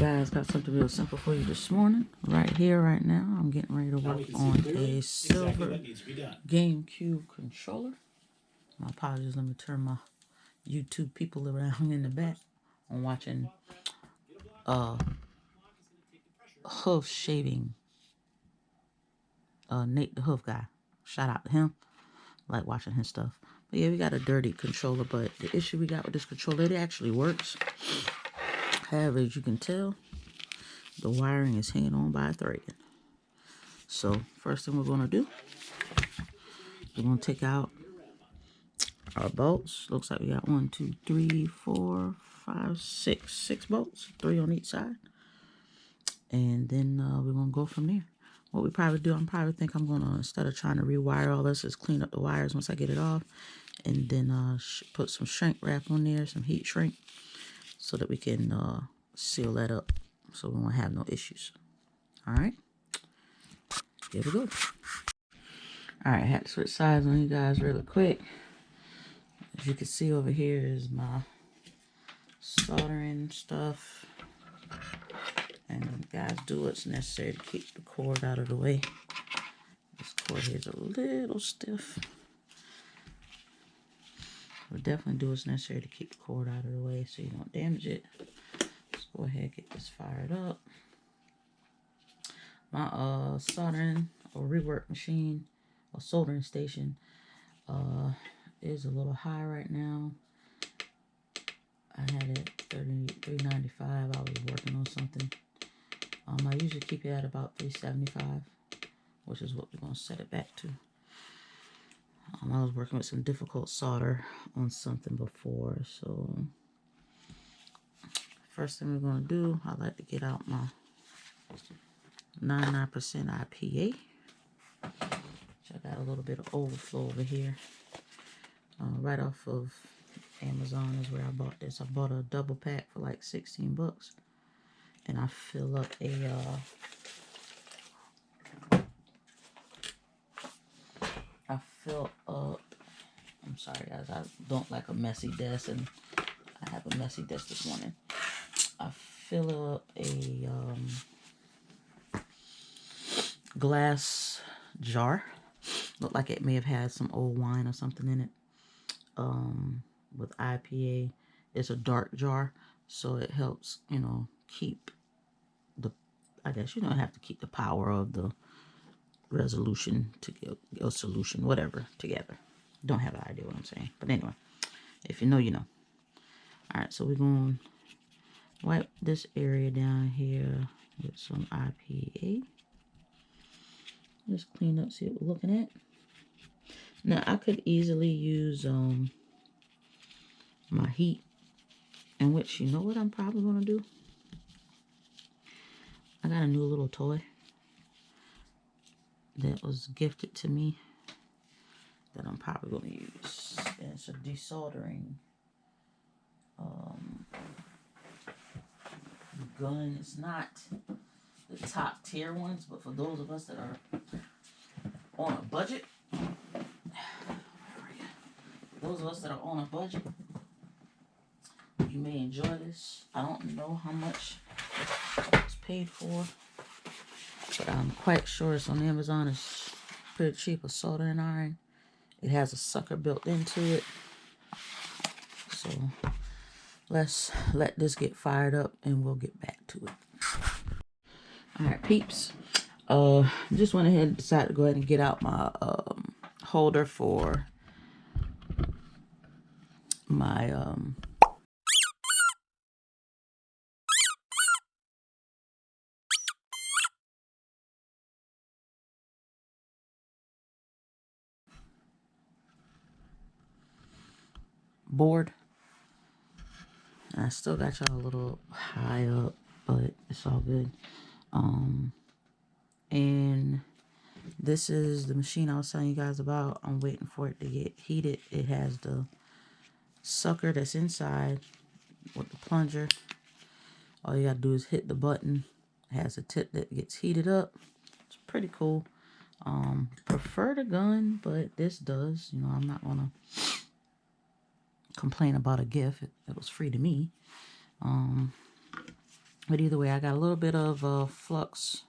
guys, got something real simple for you this morning. Right here, right now, I'm getting ready to work on a silver Gamecube controller. My apologies, let me turn my YouTube people around in the back. I'm watching hoof shaving. Nate the hoof guy. Shout out to him. I like watching his stuff. But yeah, we got a dirty controller, but the issue we got with this controller, it actually works. However, as you can tell, the wiring is hanging on by a thread. So first thing we're going to do, we're going to take out our bolts. Looks like we got 1, 2, 3, 4, 5, 6. 6 bolts, 3 on each side. And then we're going to go from there. What we probably do, I'm going to, instead of trying to rewire all this, is clean up the wires once I get it off. And then put some shrink wrap on there, some heat shrink, so that we can seal that up so we won't have no issues. All right. Here we go. All right, I had to switch sides on you guys really quick. As you can see over here is my soldering stuff. And guys, do what's necessary to keep the cord out of the way. This cord here is a little stiff. But definitely do what's necessary to keep the cord out of the way so you don't damage it. Let's go ahead and get this fired up. My soldering or rework machine or soldering station is a little high right now. I had it $3.95. I was working on something. I usually keep it at about $3.75, which is what we're going to set it back to. I was working with some difficult solder on something before, so first thing we're going to do, I like to get out my 99% IPA. Which I got a little bit of overflow over here. Right off of Amazon is where I bought this. I bought a double pack for like 16 bucks. And I fill up I'm sorry guys, I don't like a messy desk, and I have a messy desk this morning. I fill up a glass jar. Looked like it may have had some old wine or something in it. With IPA, it's a dark jar, so it helps, you know, keep the, I guess, you know, have to keep the power of the resolution to get a solution, whatever, together. Don't have an idea what I'm saying, but anyway, if you know, you know. All right, so we're going to wipe this area down here with some IPA. Just clean up, see what we're looking at. Now, I could easily use my heat, in which, you know what I'm probably going to do? I got a new little toy that was gifted to me that I'm probably going to use. And it's a desoldering gun. It's not the top tier ones, but for those of us that are on a budget, those of us that are on a budget, you may enjoy this. I don't know how much it's paid for, but I'm quite sure it's on Amazon. It's pretty cheap, a soldering iron. It has a sucker built into it. So let's let this get fired up and we'll get back to it. All right, peeps. Just went ahead and decided to go ahead and get out my holder for my board. I still got y'all a little high up, but it's all good. And this is the machine I was telling you guys about. I'm waiting for it to get heated. It has the sucker that's inside with the plunger. All you gotta do is hit the button. It has a tip that gets heated up. It's pretty cool. Prefer the gun, but this does. You know, I'm not gonna complain about a gift. It was free to me. But either way, I got a little bit of flux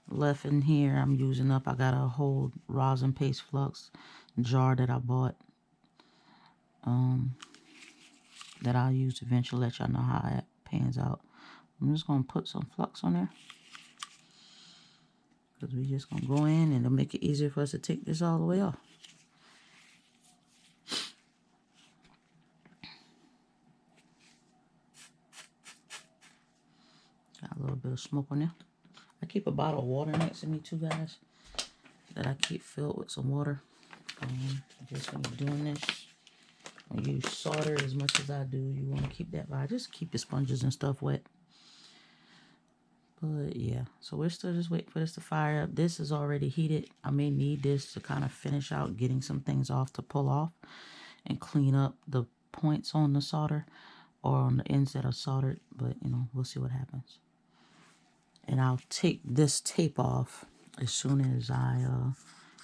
left in here. I'm using up. I got a whole rosin paste flux jar that I bought. That I'll use eventually. Let y'all know how it pans out. I'm just gonna put some flux on there because we're just gonna go in and it'll make it easier for us to take this all the way off. Got a little bit of smoke on there. I keep a bottle of water next to me too, guys, that I keep filled with some water. Just when you're doing this, when you solder as much as I do, you want to keep that by. Just keep the sponges and stuff wet. But yeah, so we're still just waiting for this to fire up. This is already heated. I may need this to kind of finish out getting some things off to pull off and clean up the points on the solder or on the ends that are soldered. But you know, we'll see what happens. And I'll take this tape off as soon as I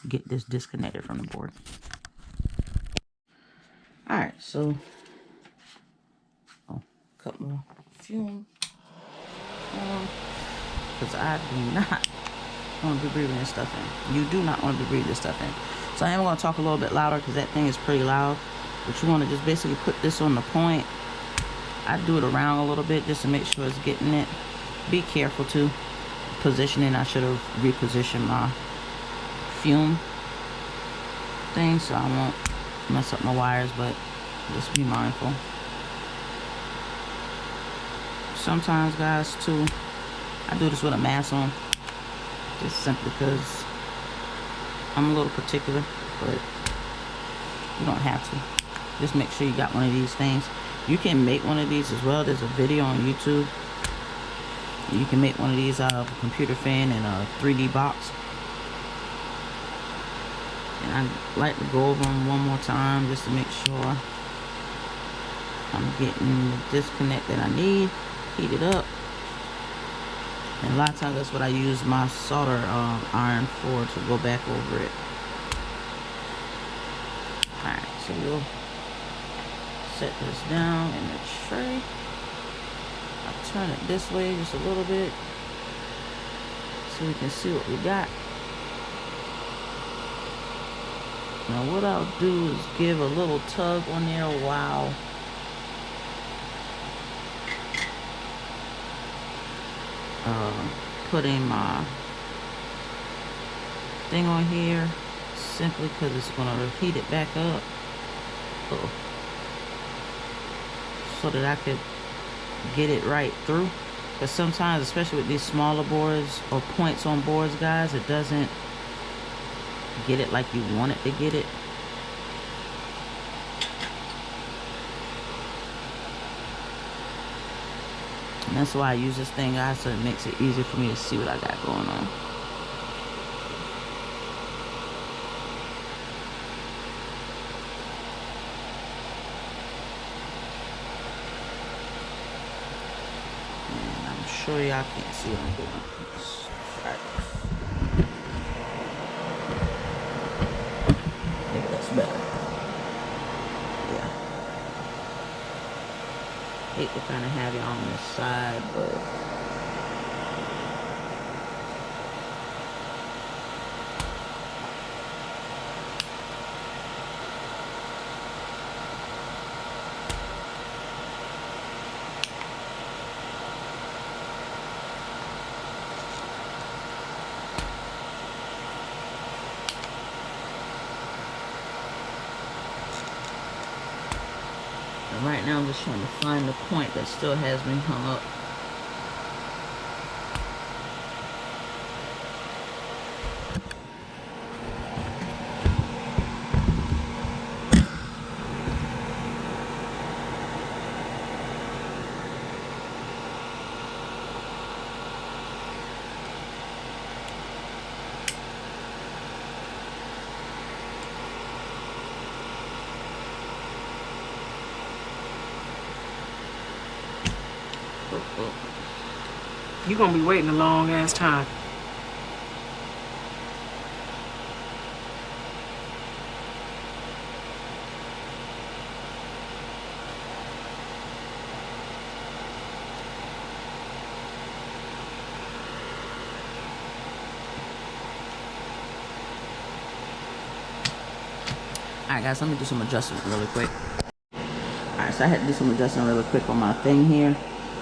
get this disconnected from the board. Alright, so cut more fume. Because I do not want to be breathing this stuff in. You do not want to be breathing this stuff in. So I am going to talk a little bit louder because that thing is pretty loud. But you want to just basically put this on the point. I do it around a little bit just to make sure it's getting it. Be careful too. Positioning, I should have repositioned my fume thing so I won't mess up my wires, but just be mindful. Sometimes, guys, too, I do this with a mask on, just simply because I'm a little particular, but you don't have to. Just make sure you got one of these things. You can make one of these as well. There's a video on YouTube. You can make one of these out of a computer fan and a 3D box. And I like to go over them one more time just to make sure I'm getting the disconnect that I need. Heat it up. And a lot of times that's what I use my solder iron for, to go back over it. Alright, so we'll set this down in the tray. I'll turn it this way just a little bit so we can see what we got. Now what I'll do is give a little tug on there while putting my thing on here, simply because it's going to heat it back up. So that I could get it right through. Because sometimes, especially with these smaller boards or points on boards, guys, it doesn't get it like you want it to get it. And that's why I use this thing, guys, so it makes it easier for me to see what I got going on. And I'm sure y'all can't see what I'm doing. Right. Maybe that's better. Hate to kind of have y'all on this side, but right now I'm just trying to find the point that still has me hung up. You're gonna be waiting a long ass time. Alright guys, let me do some adjustment really quick. Alright, so I had to do some adjustment really quick on my thing here.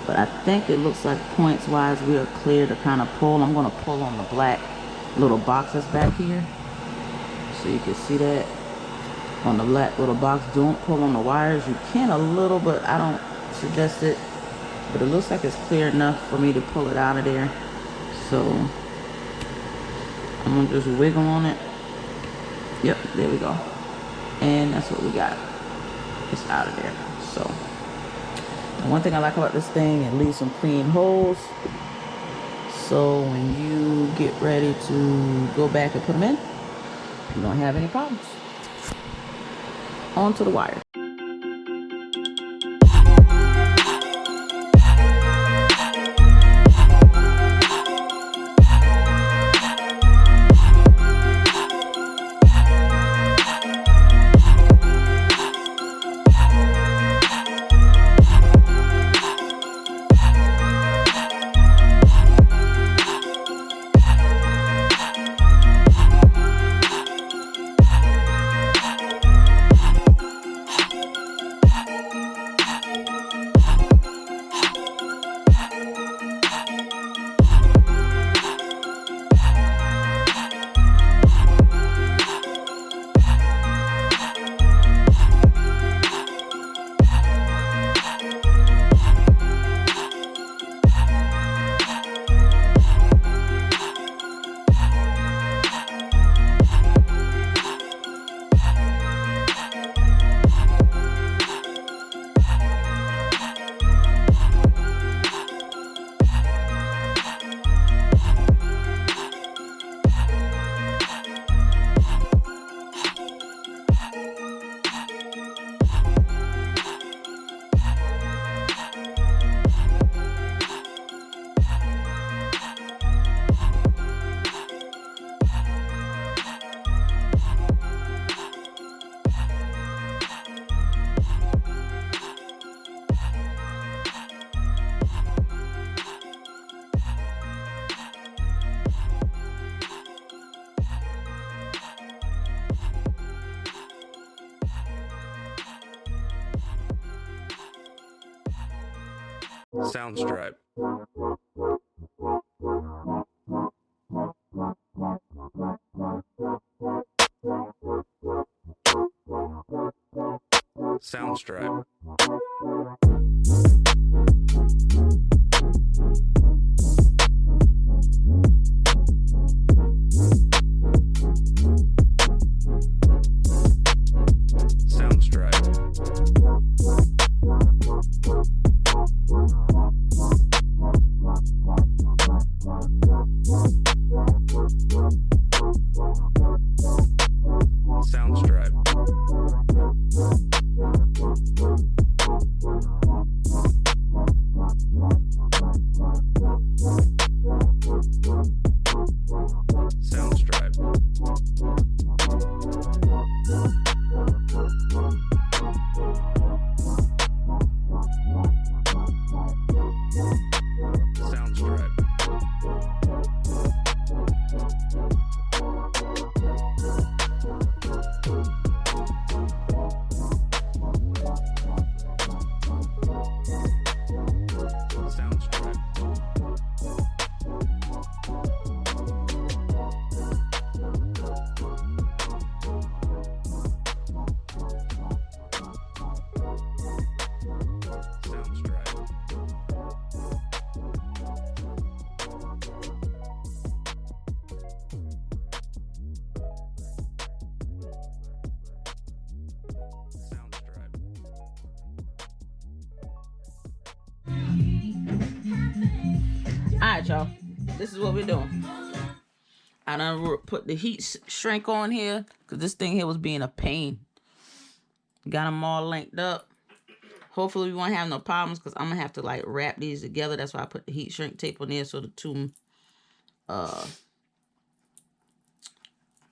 But I think it looks like points wise we are clear to kind of pull. I'm going to pull on the black little box that's back here. So you can see that on the black little box. Don't pull on the wires. You can a little, but I don't suggest it. But it looks like it's clear enough for me to pull it out of there. So I'm going to just wiggle on it. Yep, there we go. And that's what we got. It's out of there. So one thing I like about this thing, it leaves some clean holes. So when you get ready to go back and put them in, you don't have any problems. Onto the wire. Soundstripe. Soundstripe. Alright, y'all. This is what we're doing. I done put the heat shrink on here because this thing here was being a pain. Got them all linked up. Hopefully we won't have no problems because I'm going to have to like wrap these together. That's why I put the heat shrink tape on there so the two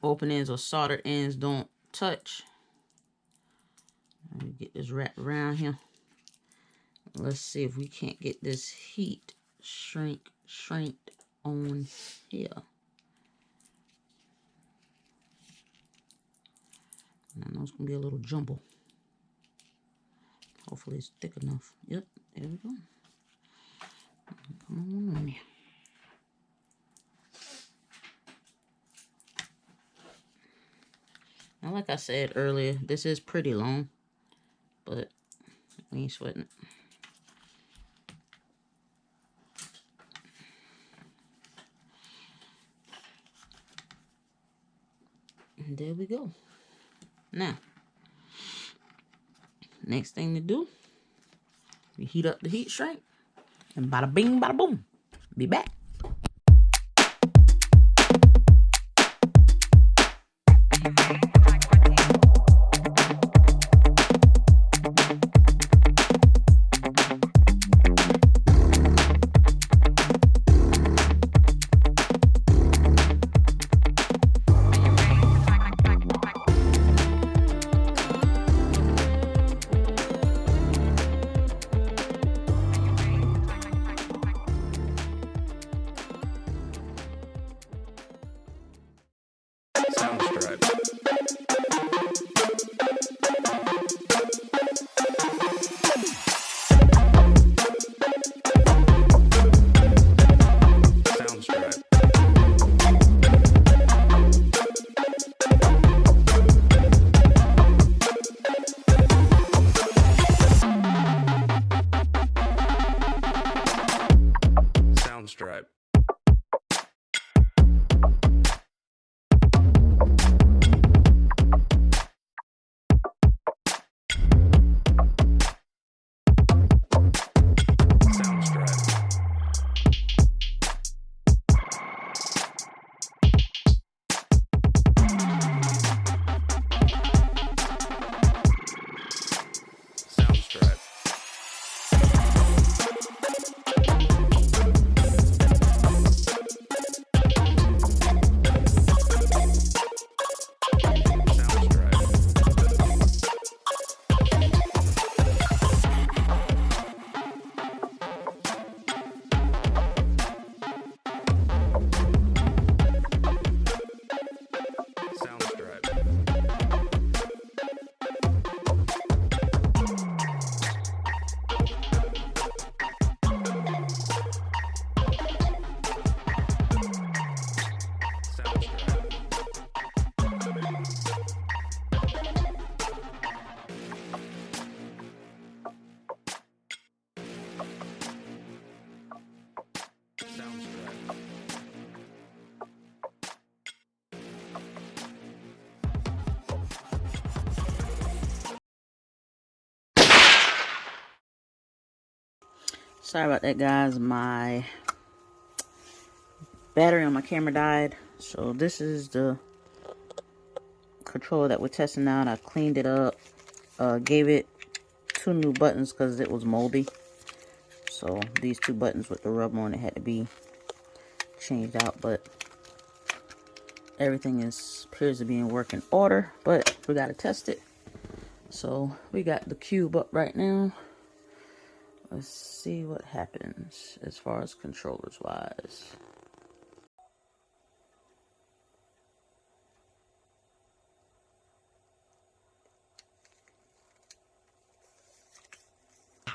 openings or solder ends don't touch. Let me get this wrapped around here. Let's see if we can't get this heat shrinked on here. I know it's gonna be a little jumble. Hopefully it's thick enough. Yep, there we go. Come on there. Now, like I said earlier, this is pretty long, but we ain't sweating it. And there we go. Now, next thing to do, we heat up the heat shrink, and bada bing, bada boom. Be back. Soundstripe. Soundstripe. Soundstripe. Soundstripe. Sorry about that, guys. My battery on my camera died. So this is the controller that we're testing out. I cleaned it up. Gave it 2 new buttons because it was moldy. So these 2 buttons with the rubber on it had to be changed out. But everything appears to be in working order. But we got to test it. So we got the cube up right now. Let's see what happens as far as controllers wise.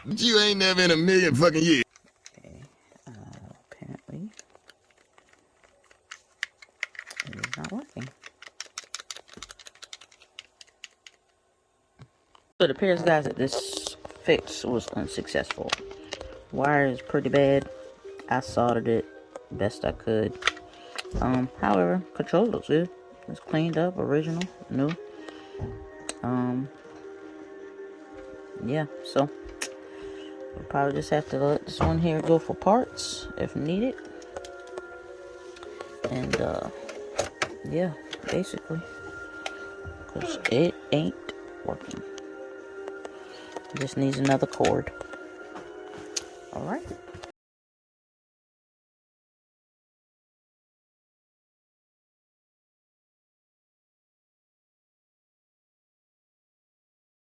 You ain't never in a million fucking years. Okay, apparently it is not working. So it appears, guys, that this fix was unsuccessful. Wire is pretty bad. I soldered it best I could. However, controller looks good. It's cleaned up, original, new. Yeah, so we'll probably just have to let this one here go for parts if needed. And yeah, basically, because it ain't working. It just needs another cord. All right.